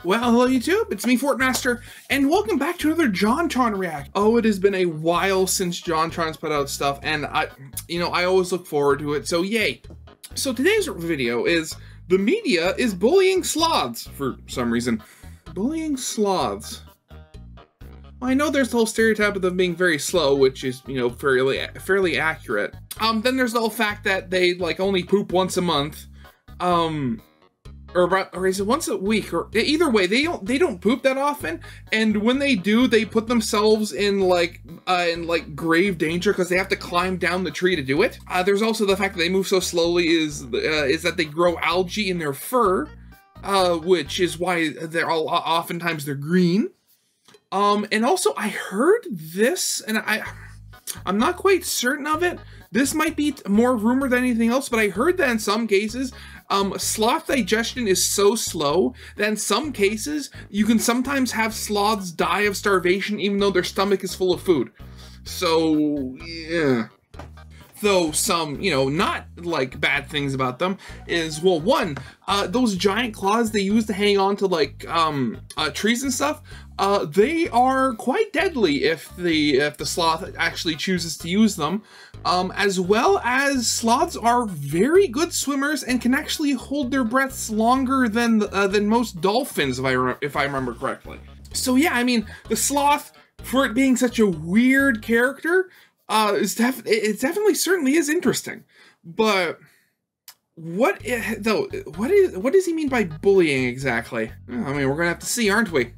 Well, hello YouTube, it's me, Fortmaster, and welcome back to another JonTron React. Oh, it has been a while since JonTron's put out stuff, and I always look forward to it, so yay. So today's video is, the media is bullying sloths, for some reason. Bullying sloths. Well, I know there's the whole stereotype of them being very slow, which is, fairly accurate. Then there's the whole fact that they, only poop once a month. Or is it once a week? Or either way, they don't poop that often, and when they do, they put themselves in grave danger because they have to climb down the tree to do it. There's also the fact that they move so slowly is that they grow algae in their fur, which is why oftentimes they're green. And also I heard this, and I'm not quite certain of it. This might be more rumor than anything else, but I heard that in some cases, sloth digestion is so slow that in some cases, you can sometimes have sloths die of starvation even though their stomach is full of food. So, yeah. Though some, not bad things about them is, well, one, those giant claws they use to hang on to trees and stuff, they are quite deadly if the sloth actually chooses to use them, as well as sloths are very good swimmers and can actually hold their breaths longer than most dolphins, if I remember correctly. So yeah, I mean, the sloth, for it being such a weird character, it definitely certainly is interesting, but what does he mean by bullying exactly? I mean, we're gonna have to see, aren't we?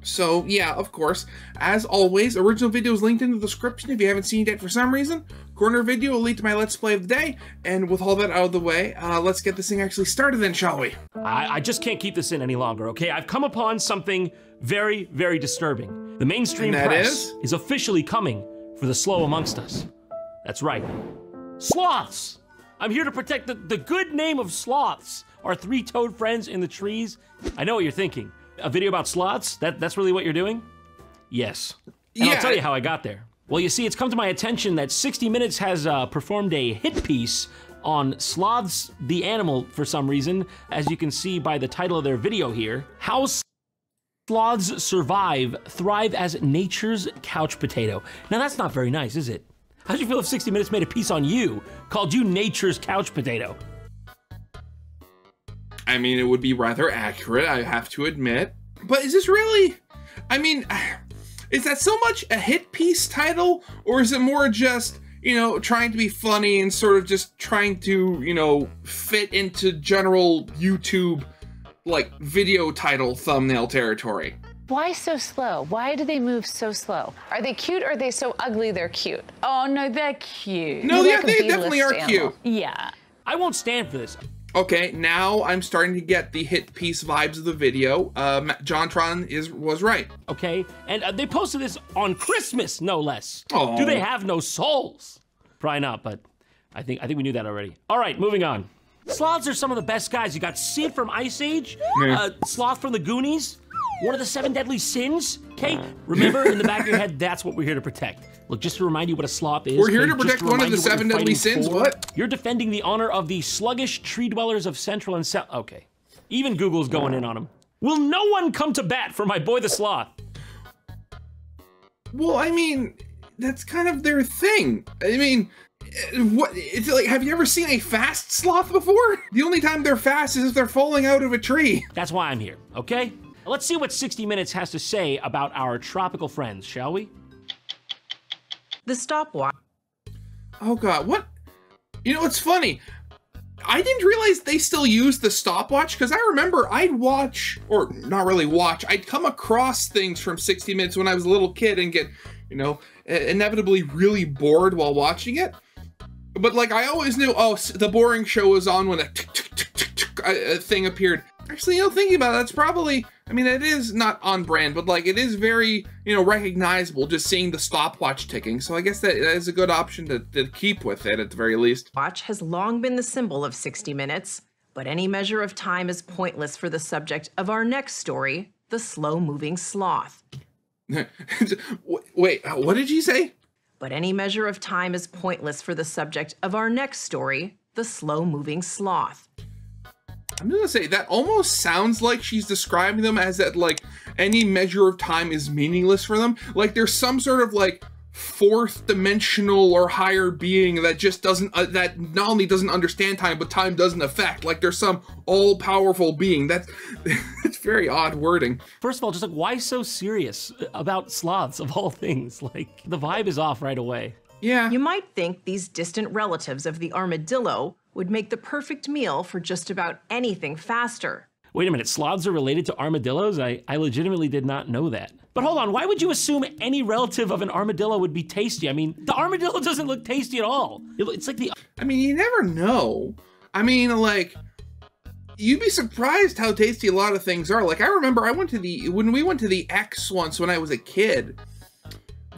So yeah, of course, as always, original video is linked in the description if you haven't seen it yet for some reason. Corner video will lead to my Let's Play of the day, and with all that out of the way, let's get this thing actually started then, shall we? I just can't keep this in any longer, okay? I've come upon something very, very disturbing. The mainstream press is officially coming for the slow amongst us. That's right. Sloths! I'm here to protect the good name of sloths, our three-toed friends in the trees. I know what you're thinking. A video about sloths? That's really what you're doing? Yes. And yeah. I'll tell you how I got there. Well, you see, it's come to my attention that 60 Minutes has performed a hit piece on sloths, the animal, for some reason, as you can see by the title of their video here. How sloths thrive as nature's couch potato. Now that's not very nice, is it? How'd you feel if 60 Minutes made a piece on you, called you nature's couch potato? I mean, it would be rather accurate, I have to admit. But is this really, I mean, is that so much a hit piece title, or is it more just, trying to be funny and sort of just trying to, fit into general YouTube video title thumbnail territory? Why so slow? Why do they move so slow? Are they cute or are they so ugly they're cute? Oh no, they're cute. No, yeah, they definitely are cute. Yeah. I won't stand for this. Okay, now I'm starting to get the hit piece vibes of the video. JonTron was right. Okay, and they posted this on Christmas, no less. Oh. Do they have no souls? Probably not, but I think we knew that already. All right, moving on. Sloths are some of the best guys. You got Sid from Ice Age, Sloth from the Goonies, one of the 7 deadly sins, okay? Remember, in the back of your head, that's what we're here to protect. Look, just to remind you what a sloth is. We're here to protect one of the 7 deadly sins, what? You're defending the honor of the sluggish tree dwellers of Central and South. Okay, even Google's going in on him. Will no one come to bat for my boy the sloth? Well, I mean, that's kind of their thing. I mean, what, it's like, have you ever seen a fast sloth before? The only time they're fast is if they're falling out of a tree. That's why I'm here, okay? Let's see what 60 Minutes has to say about our tropical friends, shall we? The stopwatch. Oh God, what? It's funny. I didn't realize they still use the stopwatch, because I remember I'd watch, or not really watch, I'd come across things from 60 Minutes when I was a little kid and get, inevitably really bored while watching it. But I always knew, oh, the boring show was on when a thing appeared. Actually, thinking about it, that's probably, I mean, it is not on brand, but it is very, recognizable just seeing the stopwatch ticking. So I guess that is a good option to keep with it at the very least. Watch has long been the symbol of 60 Minutes, but any measure of time is pointless for the subject of our next story, the slow-moving sloth. Wait, what did you say? But any measure of time is pointless for the subject of our next story, the slow-moving sloth. I'm gonna say that almost sounds like she's describing them as that, like, any measure of time is meaningless for them. Like there's some sort of like fourth dimensional or higher being that just doesn't, that not only doesn't understand time, but time doesn't affect. Like there's some all-powerful being. That's it's very odd wording. First of all, just like, why so serious about sloths of all things? Like, the vibe is off right away. Yeah. You might think these distant relatives of the armadillo would make the perfect meal for just about anything faster. Wait a minute, sloths are related to armadillos? I legitimately did not know that. But hold on, why would you assume any relative of an armadillo would be tasty? I mean, the armadillo doesn't look tasty at all. It's like the... I mean, you never know. I mean, like, you'd be surprised how tasty a lot of things are. Like, I remember when we went to the X once when I was a kid,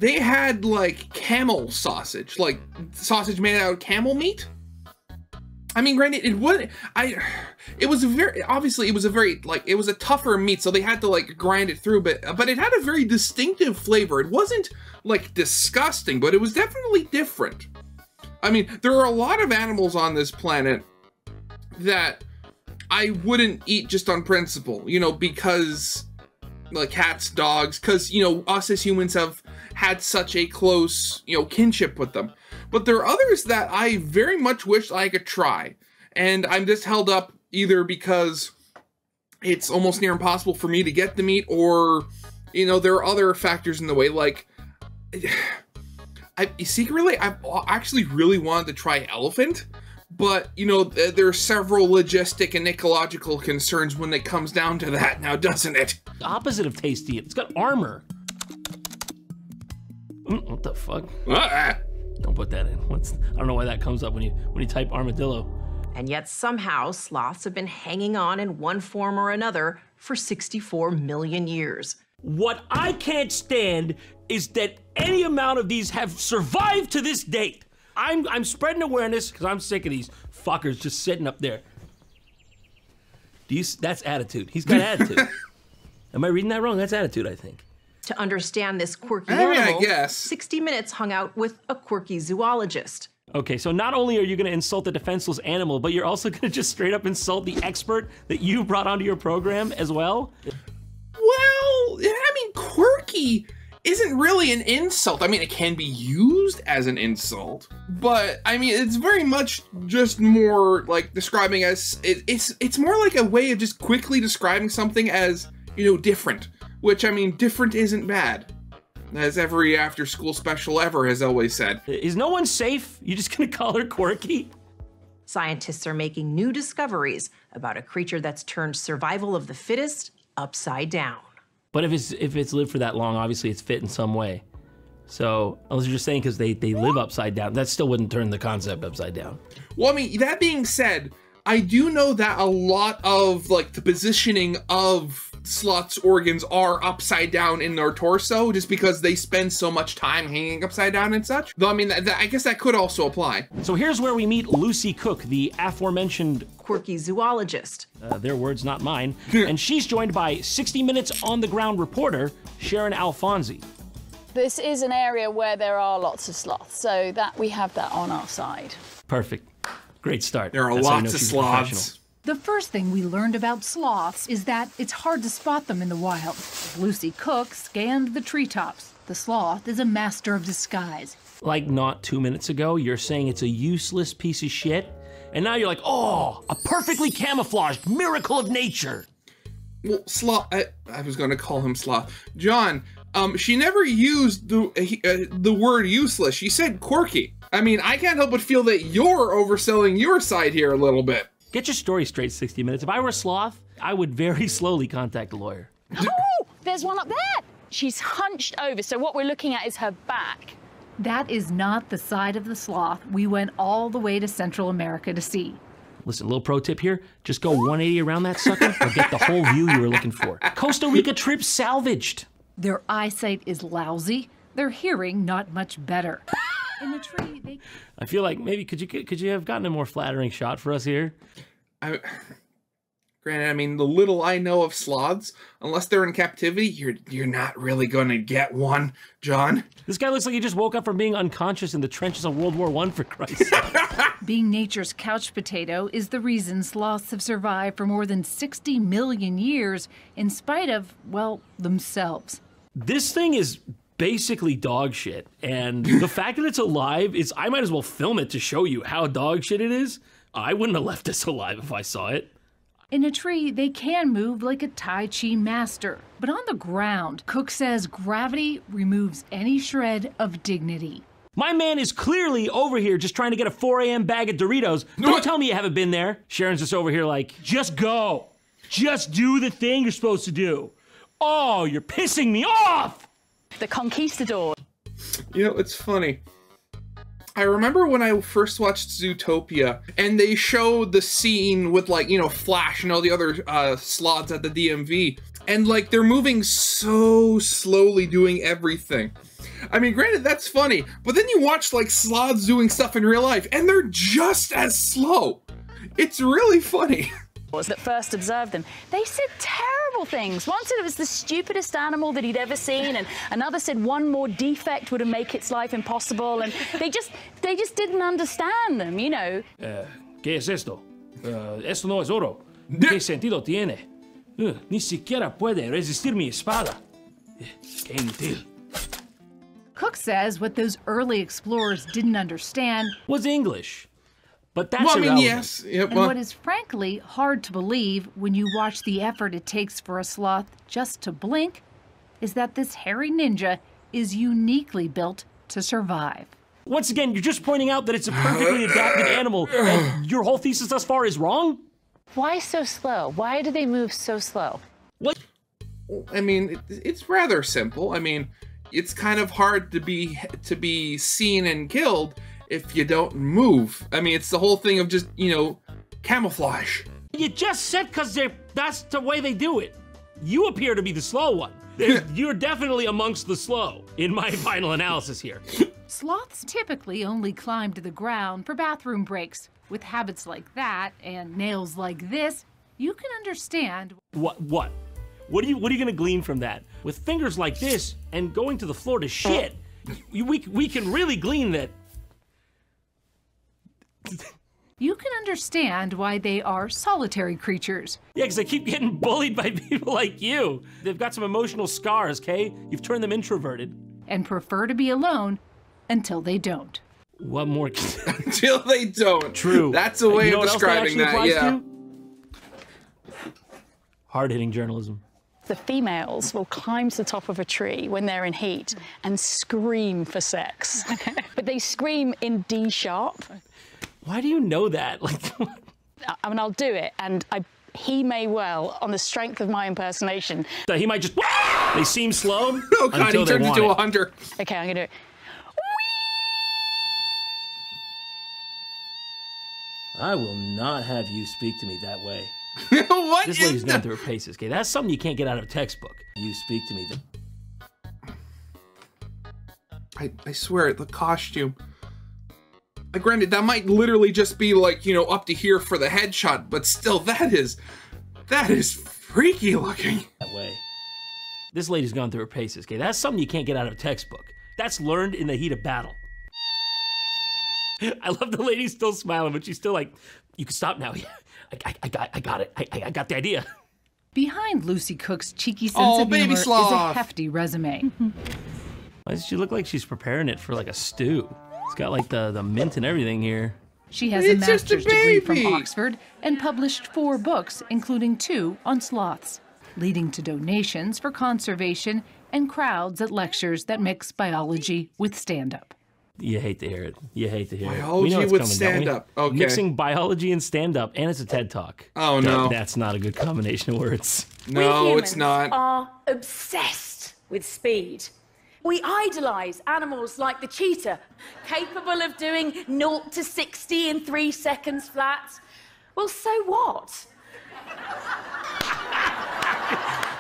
they had, like, camel sausage. Like, sausage made out of camel meat. I mean, granted, it was a tougher meat, so they had to like grind it through, but it had a very distinctive flavor. It wasn't like disgusting, but it was definitely different. I mean, there are a lot of animals on this planet that I wouldn't eat just on principle, you know, because like cats, dogs, because, you know, us as humans have had such a close, you know, kinship with them. But there are others that I very much wish I could try. And I'm just held up either because it's almost near impossible for me to get the meat, or, you know, there are other factors in the way. Like, secretly, I've actually really wanted to try elephant. But, you know, there are several logistic and ecological concerns when it comes down to that now, doesn't it? The opposite of tasty, it's got armor. What the fuck? Don't put that in. I don't know why that comes up when you type armadillo. And yet somehow sloths have been hanging on in one form or another for 64 million years. What I can't stand is that any amount of these have survived to this date. I'm spreading awareness because I'm sick of these fuckers just sitting up there. That's attitude. He's got attitude. Am I reading that wrong? That's attitude, I think. To understand this quirky animal, I guess 60 Minutes hung out with a quirky zoologist. Okay, so not only are you going to insult the defenseless animal, but you're also going to just straight up insult the expert that you brought onto your program as well? Well, I mean, quirky isn't really an insult. I mean, it can be used as an insult, but I mean, it's very much just more like describing as, it's more like a way of just quickly describing something as, you know, different. Which, I mean, different isn't bad, as every after-school special ever has always said. Is no one safe? You just gonna call her quirky? Scientists are making new discoveries about a creature that's turned survival of the fittest upside down. But if it's lived for that long, obviously it's fit in some way. So, unless you're just saying because they live upside down, that still wouldn't turn the concept upside down. Well, I mean, that being said, I do know that a lot of, like, the positioning of sloths' organs are upside down in their torso, just because they spend so much time hanging upside down and such. Though, I mean, I guess that could also apply. So here's where we meet Lucy Cook, the aforementioned quirky zoologist. Their words, not mine. And she's joined by 60 Minutes on-the-ground reporter, Sharon Alfonsi. This is an area where there are lots of sloths, so that we have that on our side. Perfect. Great start. There are lots of sloths. The first thing we learned about sloths is that it's hard to spot them in the wild. Lucy Cook scanned the treetops. The sloth is a master of disguise. Like not 2 minutes ago, you're saying it's a useless piece of shit, and now you're like, oh, a perfectly camouflaged miracle of nature. Well, sloth, I was gonna call him sloth. John, she never used the word useless. She said quirky. I mean, I can't help but feel that you're overselling your side here a little bit. Get your story straight, 60 Minutes. If I were a sloth, I would very slowly contact a lawyer. Oh, there's one up there. She's hunched over, so what we're looking at is her back. That is not the side of the sloth we went all the way to Central America to see. Listen, little pro tip here. Just go 180 around that sucker or get the whole view you were looking for. Costa Rica trip salvaged. Their eyesight is lousy. Their hearing not much better. In the tree, I feel like maybe could you have gotten a more flattering shot for us here? Granted, I mean, the little I know of sloths, unless they're in captivity, you're not really gonna get one, John. This guy looks like he just woke up from being unconscious in the trenches of World War I, for Christ's sake. Being nature's couch potato is the reason sloths have survived for more than 60 million years in spite of, well, themselves. This thing is basically dog shit, and the fact that it's alive is, I might as well film it to show you how dog shit it is. I wouldn't have left this alive if I saw it. In a tree, they can move like a Tai Chi master, but on the ground, Cook says gravity removes any shred of dignity. My man is clearly over here just trying to get a 4 a.m. bag of Doritos. Don't tell me you haven't been there. Sharon's just over here like, just go. Just do the thing you're supposed to do. Oh, you're pissing me off! The conquistador. You know, it's funny. I remember when I first watched Zootopia, and they showed the scene with, like, you know, Flash and all the other sloths at the DMV, and, like, they're moving so slowly doing everything. I mean, granted, that's funny, but then you watch, like, sloths doing stuff in real life, and they're just as slow. It's really funny. That first observed them, they said terrible things. One said it was the stupidest animal that he'd ever seen, and another said one more defect would have made its life impossible, and they just didn't understand them, you know. ¿Qué es esto? Esto no es oro. ¿Qué sentido tiene? Ni siquiera puede resistir mi espada. Qué inútil. Cook says what those early explorers didn't understand was English. But that's well, I mean, irrelevant. yes. Yep, and what is frankly hard to believe when you watch the effort it takes for a sloth just to blink is that this hairy ninja is uniquely built to survive. Once again, you're just pointing out that it's a perfectly adapted animal, and your whole thesis thus far is wrong? Why so slow? Why do they move so slow? What? I mean, it's rather simple. I mean, it's kind of hard to be seen and killed if you don't move. I mean, it's the whole thing of just, you know, camouflage. You just said that's the way they do it. You appear to be the slow one. You're definitely amongst the slow, in my final analysis here. Sloths typically only climb to the ground for bathroom breaks. With habits like that and nails like this, you can understand. What? What are you gonna glean from that? With fingers like this and going to the floor to shit, we can really glean that. You can understand why they are solitary creatures. Yeah, because they keep getting bullied by people like you. They've got some emotional scars, Kay? You've turned them introverted. And prefer to be alone until they don't. What more? Until they don't. True. That's a way of describing that, yeah. Hard-hitting journalism. The females will climb to the top of a tree when they're in heat and scream for sex. But they scream in D sharp. Why do you know that? Like, I mean, I'll do it, and he may well, on the strength of my impersonation. He might just. They seem slow. Oh God, he turned into a hunter. Okay, I'm gonna do it. I will not have you speak to me that way. What? This lady's going through her paces, okay? That's something you can't get out of a textbook. You speak to me. I swear, the costume. Granted, that might literally just be like, you know, up to here for the headshot, but still, that is freaky looking. That way. This lady's gone through her paces, okay? That's something you can't get out of a textbook. That's learned in the heat of battle. I love the lady still smiling, but she's still like, you can stop now. I got it. I got the idea. Behind Lucy Cook's cheeky sense of humor is a hefty resume. Why does she look like she's preparing it for like a stew? It's got like the mint and everything here. She has a master's degree from Oxford and published 4 books, including 2 on sloths, leading to donations for conservation and crowds at lectures that mix biology with stand-up. You hate to hear it. You hate to hear it. Biology with stand-up. Okay. Mixing biology and stand-up, and it's a TED Talk. Oh, no. That's not a good combination of words. No, it's not. We are obsessed with speed. We idolize animals like the cheetah, capable of doing 0 to 60 in 3 seconds flat. Well, so what?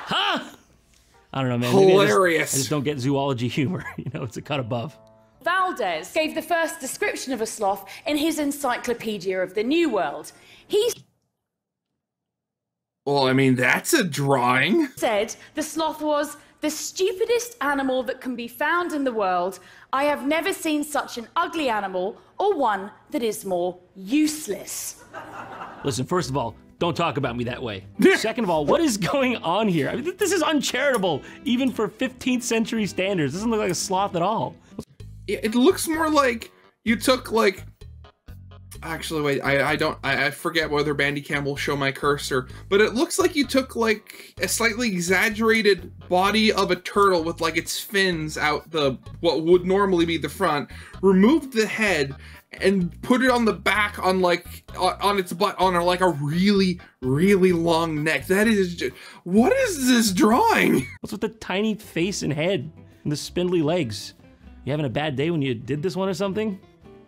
Huh? I don't know, man. Hilarious. I just don't get zoology humor. You know, it's a cut above. Valdez gave the first description of a sloth in his Encyclopedia of the New World. He Well, I mean, that's a drawing. said the sloth was The stupidest animal that can be found in the world. I have never seen such an ugly animal or one that is more useless. Listen, first of all, don't talk about me that way. Second of all, what is going on here? I mean, this is uncharitable, even for 15th century standards. This doesn't look like a sloth at all. It looks more like you took like... Actually, wait, I forget whether Bandicam will show my cursor, but it looks like you took like a slightly exaggerated body of a turtle with like its fins out what would normally be the front, removed the head, and put it on the back on like, on its butt on like a really, really long neck. That is just, what is this drawing? What's with the tiny face and head and the spindly legs? You having a bad day when you did this one or something?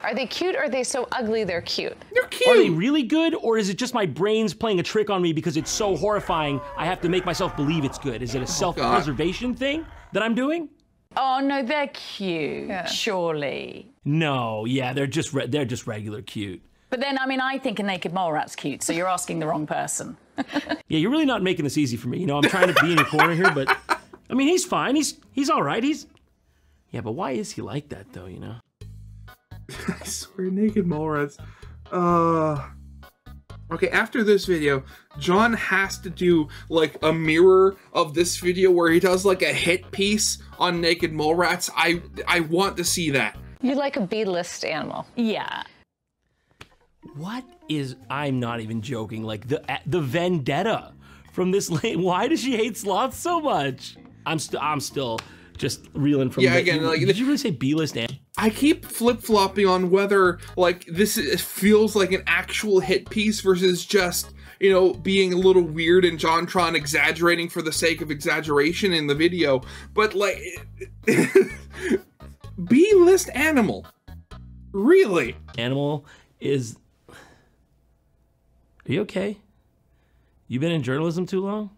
Are they cute or are they so ugly they're cute? They're cute. Are they really good, or is it just my brain's playing a trick on me because it's so horrifying I have to make myself believe it's good? Is it a self-preservation thing that I'm doing? Oh no, they're cute, surely. No, yeah, they're just regular cute. But then, I mean, I think a naked mole rat's cute, so you're asking the wrong person. Yeah, you're really not making this easy for me. You know, I'm trying to be in your corner here, but I mean, he's fine. He's all right. Yeah, but why is he like that though? You know. I swear, naked mole rats. Okay, after this video, John has to do like a mirror of this video where he does like a hit piece on naked mole rats. I want to see that. You like a B-list animal. Yeah. What is? I'm not even joking. Like the vendetta from this lady. Why does she hate sloths so much? I'm still just reeling from. Yeah, again, like, did you really say B-list animal? I keep flip-flopping on whether, like, it feels like an actual hit piece versus just, you know, being a little weird and JonTron exaggerating for the sake of exaggeration in the video. But, like, B-list animal. Really? Animal is... Are you okay? You been in journalism too long?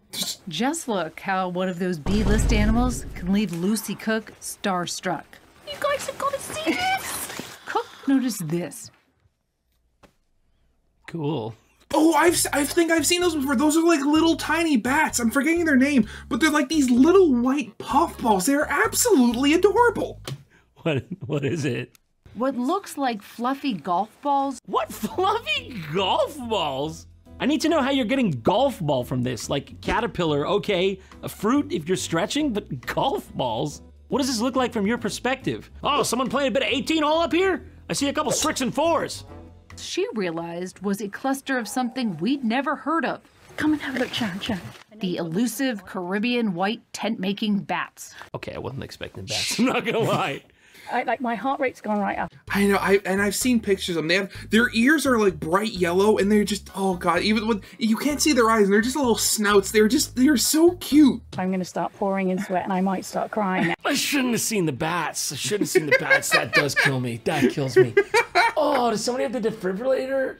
Just look how one of those B-list animals can leave Lucy Cook starstruck. You guys have got to see this. Cook noticed this. Cool. Oh, I think I've seen those before. Those are like little tiny bats. I'm forgetting their name, but they're like these little white puffballs. They're absolutely adorable. What is it? What looks like fluffy golf balls. What fluffy golf balls? I need to know how you're getting golf ball from this. Like caterpillar, okay, a fruit if you're stretching, but golf balls? What does this look like from your perspective? Oh, someone playing a bit of 18 hole up here? I see a couple 6 and 4s. She realized was a cluster of something we'd never heard of. Come and have a look, Sharon. The elusive Caribbean white tent-making bats. Okay, I wasn't expecting bats, I'm not gonna lie. Like my heart rate's gone right up. I know, I've seen pictures of them. Their ears are like bright yellow, and they're just, oh god, even with, you can't see their eyes, and they're just little snouts. They're so cute. I'm gonna start pouring in sweat, and I might start crying. I shouldn't have seen the bats. I shouldn't have seen the bats. That does kill me. That kills me. Oh, does somebody have the defibrillator?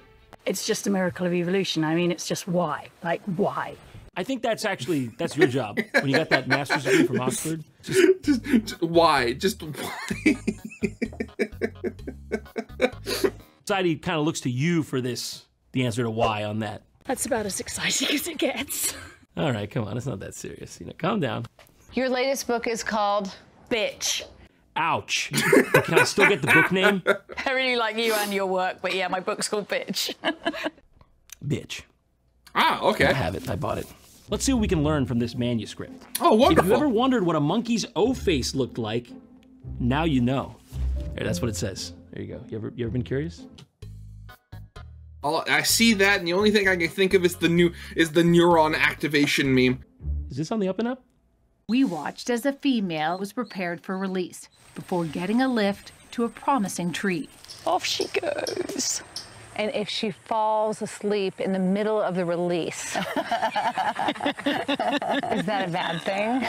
It's just a miracle of evolution. I mean, it's just why? Like, why? I think that's your job. When you got that master's degree from Oxford. Just why? Just why? Society kind of looks to you for the answer to why on that. That's about as exciting as it gets. All right, come on, it's not that serious. You know, calm down. Your latest book is called Bitch. Ouch. Can I still get the book name? I really like you and your work, but yeah, my book's called Bitch. Bitch. Ah, okay. I have it. I bought it. Let's see what we can learn from this manuscript. Oh, wonderful. If you ever wondered what a monkey's O-face looked like, now you know. There, that's what it says. There you go. You ever been curious? I see that, and the only thing I can think of is the neuron activation meme. Is this on the up and up? We watched as a female was prepared for release before getting a lift to a promising tree. Off she goes. And if she falls asleep in the middle of the release, is that a bad thing?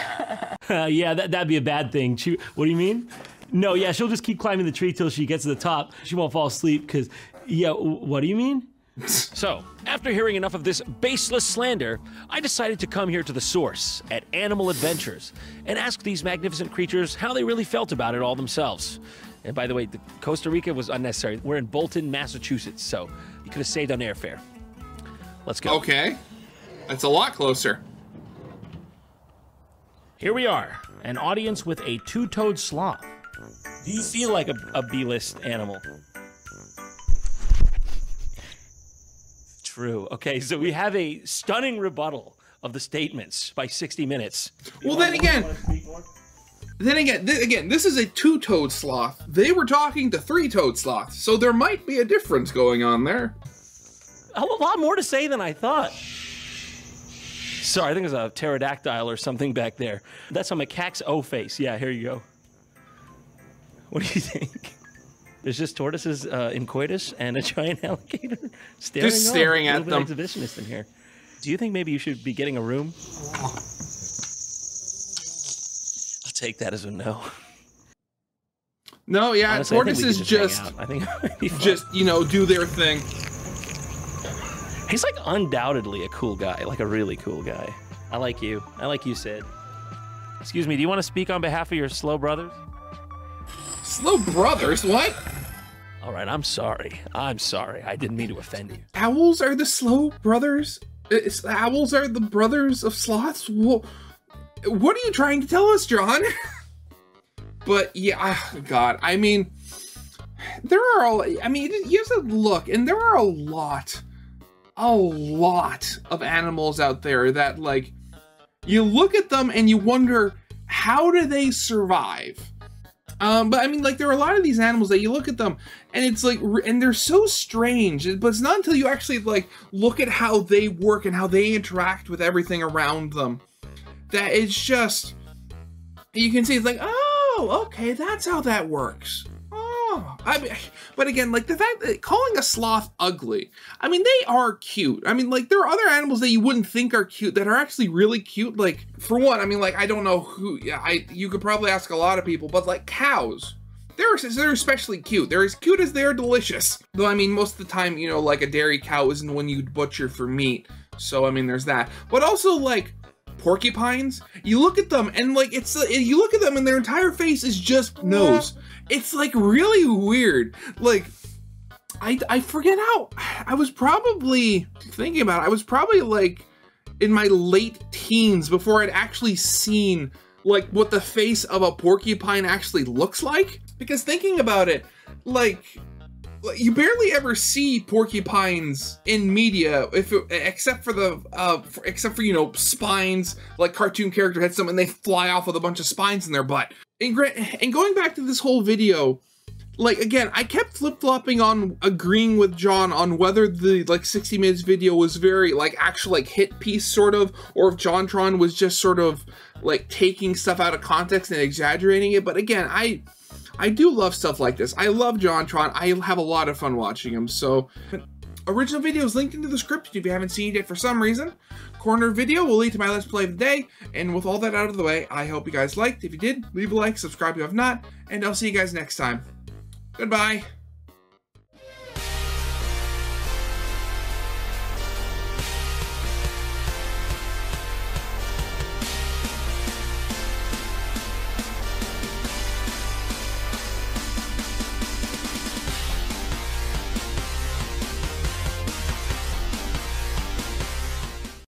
Yeah, that'd be a bad thing. What do you mean? No, yeah, she'll just keep climbing the tree till she gets to the top. She won't fall asleep because, yeah, what do you mean? So, after hearing enough of this baseless slander, I decided to come here to the source at Animal Adventures and ask these magnificent creatures how they really felt about it all themselves. And by the way, Costa Rica was unnecessary. We're in Bolton, Massachusetts, so you could have saved on airfare. Let's go. Okay. That's a lot closer. here we are, an audience with a two-toed sloth. Do you feel like a B-list animal? True. Okay, so we have a stunning rebuttal of the statements by 60 Minutes. Well, then again, this is a two-toed sloth. They were talking to three-toed sloths, so there might be a difference going on there. A lot more to say than I thought. Sorry, I think there's a pterodactyl or something back there. That's a macaque's O face. Yeah, here you go. What do you think? There's just tortoises in coitus and a giant alligator staring at them. Exhibitionist in here. Do you think maybe you should be getting a room? I'll take that as a no. No, yeah, honestly, tortoises just you know, do their thing. He's like undoubtedly a cool guy, like a really cool guy. I like you. I like you, Sid. Excuse me, do you want to speak on behalf of your slow brothers? Slow brothers? What? All right, I'm sorry. I'm sorry. I didn't mean to offend you. Owls are the slow brothers? Owls are the brothers of sloths? Well, what are you trying to tell us, John? But yeah, God, I mean, you have to look, and there are a lot of animals out there that, like, you look at them and you wonder, how do they survive? But I mean, like, there are a lot of these animals that you look at them and it's like, and they're so strange, but it's not until you actually, like, look at how they work and how they interact with everything around them that it's just, you can see it's like, oh, okay, that's how that works. Oh, I mean, but again, like, the fact that calling a sloth ugly, I mean, they are cute. I mean, like, there are other animals that you wouldn't think are cute that are actually really cute. Like, for one, I mean, like, I don't know who, you could probably ask a lot of people, but like cows, they're especially cute. They're as cute as they're delicious. Though, I mean, most of the time, you know, like, a dairy cow isn't one you'd butcher for meat. So, I mean, there's that. But also, like, porcupines, you look at them and, like, you look at them and their entire face is just nose. It's, like, really weird. Like, I forget how, I was probably thinking about it. I was probably, like, in my late teens before I'd actually seen, like, what the face of a porcupine actually looks like. Because thinking about it, like, you barely ever see porcupines in media, except for you know, spines, like cartoon character had some, and they fly off with a bunch of spines in their butt. And going back to this whole video, like, again, I kept flip-flopping on agreeing with John on whether the, like, 60 Minutes video was very, like, actual, like, hit piece, sort of, or if jontron was just sort of, like, taking stuff out of context and exaggerating it. But again, I do love stuff like this. I love jontron. I have a lot of fun watching him. So, original video is linked in the description if you haven't seen it for some reason. Corner video will lead to my Let's Play of the day. And with all that out of the way, I hope you guys liked. If you did, leave a like, subscribe if you have not, and I'll see you guys next time. Goodbye.